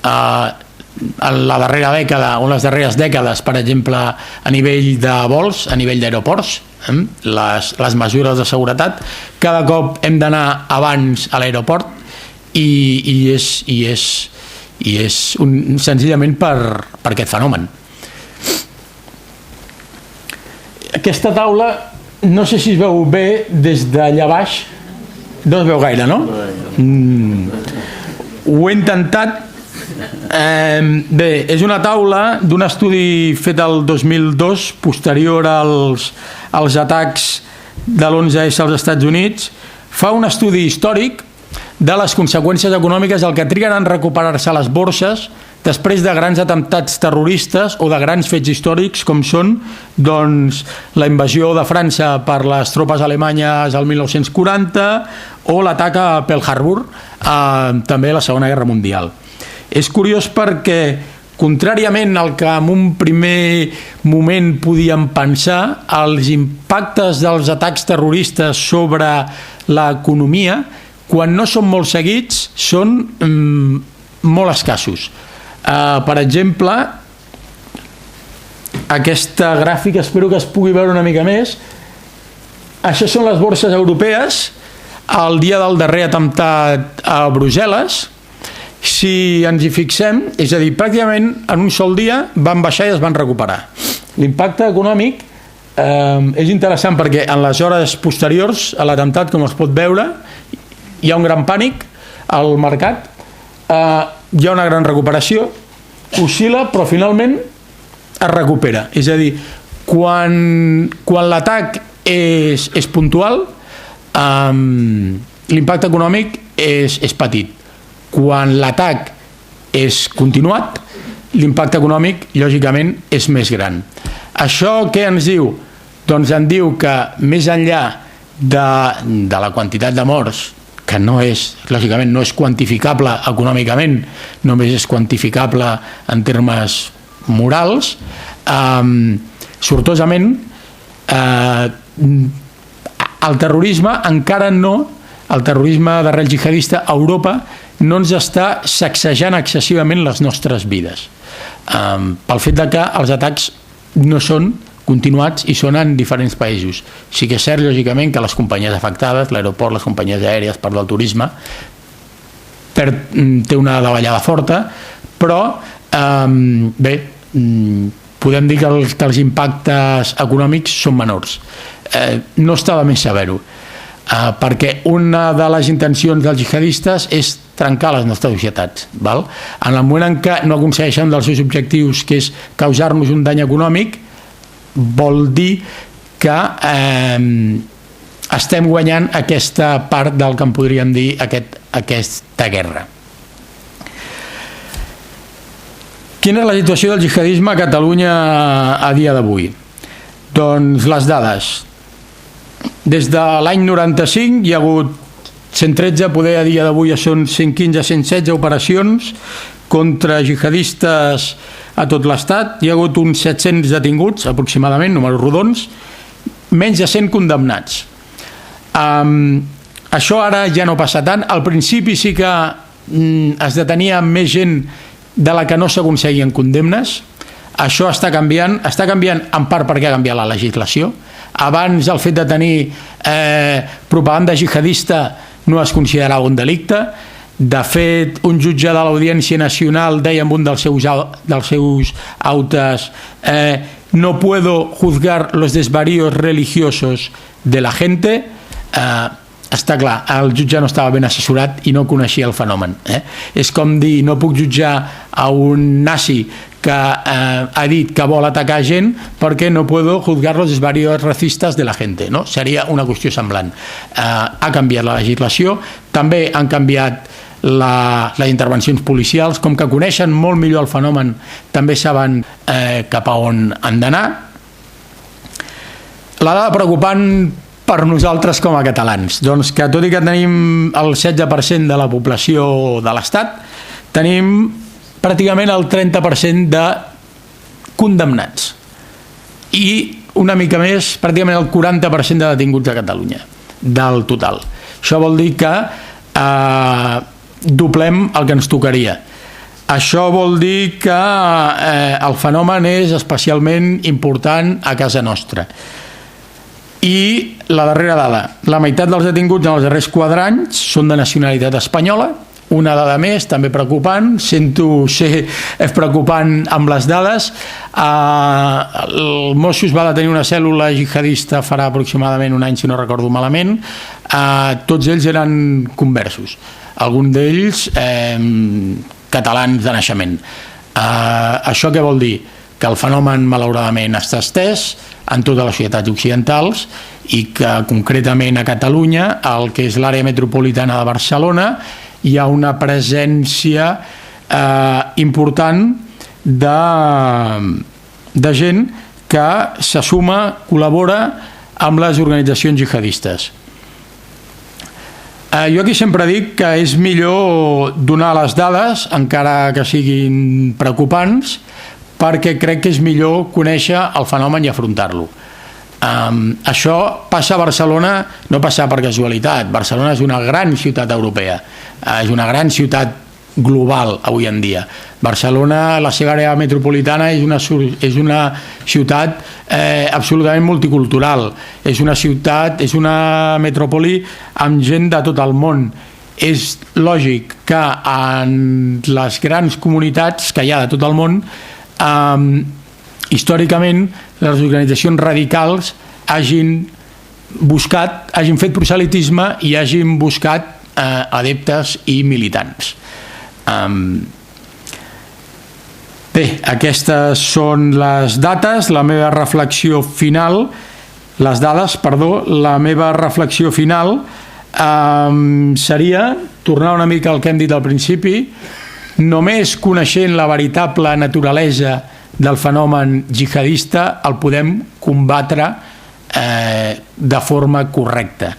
en la darrera dècada o les darreres dècades, per exemple, a nivell de vols, a nivell d'aeroports, les mesures de seguretat. Cada cop hem d'anar abans a l'aeroport i és senzillament per aquest fenomen. Aquesta taula no sé si es veu bé des d'allà baix, no es veu gaire, no? Ho he intentat. Bé, és una taula d'un estudi fet el 2002 posterior als atacs de l'11S als Estats Units. Fa un estudi històric de les conseqüències econòmiques del que triguen en recuperar-se les borses després de grans atemptats terroristes o de grans fets històrics com són, doncs, la invasió de França per les tropes alemanyes al 1940 o l'atac a Pearl Harbor, també a la Segona Guerra Mundial. És curiós perquè, contràriament al que en un primer moment podíem pensar, els impactes dels atacs terroristes sobre l'economia, quan no són molt seguits, són molt escassos. Per exemple, aquesta gràfica espero que es pugui veure una mica més. Això són les borses europees el dia del darrer atemptat a Brussel·les. Si ens hi fixem, és a dir, pràcticament en un sol dia van baixar i es van recuperar. L'impacte econòmic és interessant perquè en les hores posteriors a l'atemptat, com es pot veure, hi ha un gran pànic al mercat, hi ha una gran recuperació, oscil·la, però finalment es recupera. És a dir, quan l'atac és puntual, l'impacte econòmic és petit. Quan l'atac és continuat, l'impacte econòmic, lògicament, és més gran. Això què ens diu? Doncs ens diu que més enllà de la quantitat de morts, que no és, lògicament, no és quantificable econòmicament, només és quantificable en termes morals, sortosament, el terrorisme encara no, el terrorisme d'arrel jihadista a Europa no ens està sacsejant excessivament les nostres vides, pel fet de que els atacs no són continuats i són en diferents països. Sí que és cert, lògicament, que les companyies afectades, l'aeroport, les companyies aèries, part del turisme, té una davallada forta, però bé, podem dir que els impactes econòmics són menors. No està de més saber-ho, perquè una de les intencions dels jihadistes és trencar les nostres societats. En el moment en què no aconsegueixen dels seus objectius, que és causar-nos un dany econòmic, vol dir que estem guanyant aquesta part del que en podríem dir aquesta guerra. Quina és la situació del jihadisme a Catalunya a dia d'avui? Doncs les dades. Des de l'any 95 hi ha hagut 113, poder a dia d'avui són 115-116 operacions contra jihadistes a tot l'estat. Hi ha hagut uns 700 detinguts, aproximadament, números rodons, menys de 100 condemnats. Això ara ja no passa tant. Al principi sí que es detenia més gent de la que no s'aconseguien condemnes. Això està canviant en part perquè ha canviat la legislació. Abans el fet de tenir propaganda jihadista no es considerava un delicte. De fet, un jutge de l'Audiència Nacional deia en un dels seus autes no puedo juzgar los desvaríos religiosos de la gente. Està clar, el jutge no estava ben assessorat i no coneixia el fenomen. És com dir, no puc jutjar a un nazi que ha dit que vol atacar gent perquè no puedo juzgar los desvaríos racistas de la gente, no? Seria una qüestió semblant. Ha canviat la legislació, també han canviat les intervencions policials, com que coneixen molt millor el fenomen, també saben cap a on han d'anar. La dada preocupant per nosaltres com a catalans, doncs que tot i que tenim el 16% de la població de l'Estat, tenim pràcticament el 30% de condemnats i una mica més, pràcticament el 40% de detinguts a Catalunya, del total. Això vol dir que doblem el que ens tocaria. Això vol dir que el fenomen és especialment important a casa nostra. I la darrera dada, la meitat dels detinguts en els darrers 4 anys són de nacionalitat espanyola. Una dada més, també preocupant, sento ser preocupant amb les dades. El Mossos va detenir una cèl·lula jihadista farà aproximadament un any, si no recordo malament. Tots ells eren conversos, alguns d'ells catalans de naixement. Això què vol dir? Que el fenomen malauradament està estès en totes les societats occidentals i que concretament a Catalunya, el que és l'àrea metropolitana de Barcelona, hi ha una presència important de gent que se suma, col·labora amb les organitzacions jihadistes. Jo aquí sempre dic que és millor donar les dades, encara que siguin preocupants, perquè crec que és millor conèixer el fenomen i afrontar-lo. Això passa a Barcelona, no passa per casualitat. Barcelona és una gran ciutat europea, és una gran ciutat global avui en dia. Barcelona, la seva àrea metropolitana, és una ciutat absolutament multicultural, és una ciutat, és una metròpoli amb gent de tot el món. És lògic que en les grans comunitats que hi ha de tot el món, històricament les organitzacions radicals hagin fet proselitisme i hagin buscat adeptes i militants. Bé, aquestes són les dates, la meva reflexió final, les dades, perdó, la meva reflexió final seria tornar una mica al que hem dit al principi. Només coneixent la veritable naturalesa del fenomen jihadista el podem combatre de forma correcta.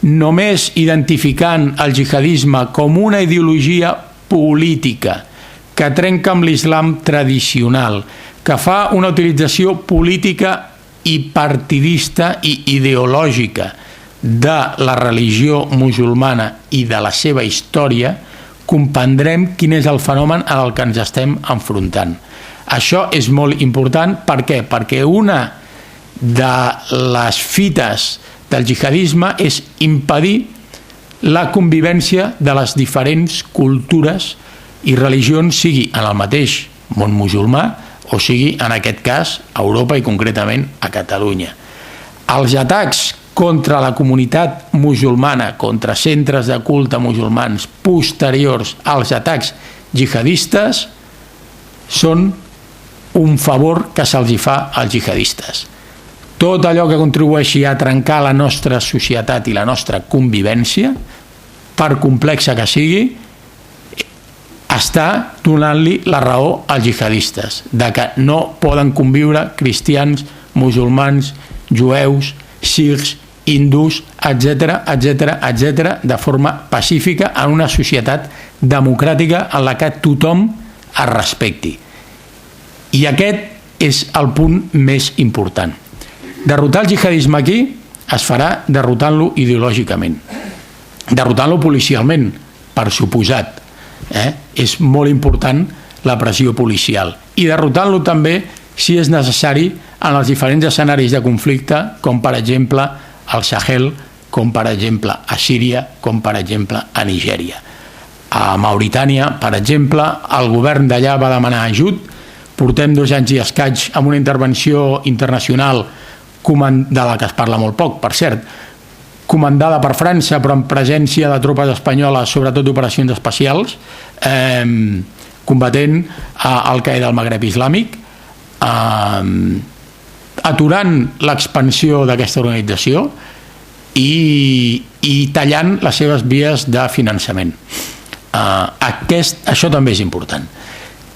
Només identificant el jihadisme com una ideologia política que trenca amb l'islam tradicional, que fa una utilització política i partidista i ideològica de la religió musulmana i de la seva història, comprendrem quin és el fenomen al que ens estem enfrontant. Això és molt important. Per què? Perquè una de les fites del jihadisme és impedir la convivència de les diferents cultures i religions, sigui en el mateix món musulmà o sigui, en aquest cas, a Europa i concretament a Catalunya. Els atacs contra la comunitat musulmana, contra centres de culte musulmans posteriors als atacs jihadistes, són un favor que se'ls fa als jihadistes. Tot allò que contribueixi a trencar la nostra societat i la nostra convivència, per complexa que sigui, està donant-li la raó als jihadistes, de que no poden conviure cristians, musulmans, jueus, sikhs, hindús, etc., de forma pacífica en una societat democràtica en la que tothom es respecti. I aquest és el punt més important. Derrotar el jihadisme aquí es farà derrotant-lo ideològicament, derrotant-lo policialment, per suposat. És molt important la pressió policial i derrotant-lo també, si és necessari, en els diferents escenaris de conflicte, com per exemple al Sahel, com per exemple a Síria, com per exemple a Nigèria. A Mauritània, per exemple, el govern d'allà va demanar ajut. Portem 2 anys i escaig amb una intervenció internacional de la que es parla molt poc, per cert, comandada per França, però en presència de tropes espanyoles, sobretot operacions especials, combatent Al-Qaeda al Magreb Islàmic, aturant l'expansió d'aquesta organització i tallant les seves vies de finançament. Això també és important.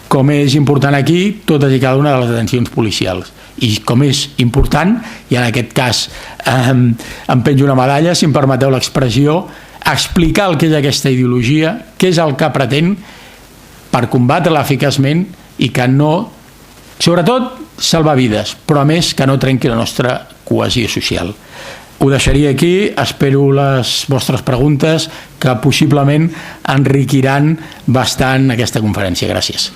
Com és important aquí totes i cada una de les detencions policials. I com és important, i en aquest cas em penjo una medalla, si em permeteu l'expressió, explicar el que és aquesta ideologia, què és el que pretén, per combatre-la eficaçment i que no, sobretot, salvar vides, però a més que no trenqui la nostra cohesió social. Ho deixaria aquí, espero les vostres preguntes que possiblement enriquiran bastant aquesta conferència. Gràcies.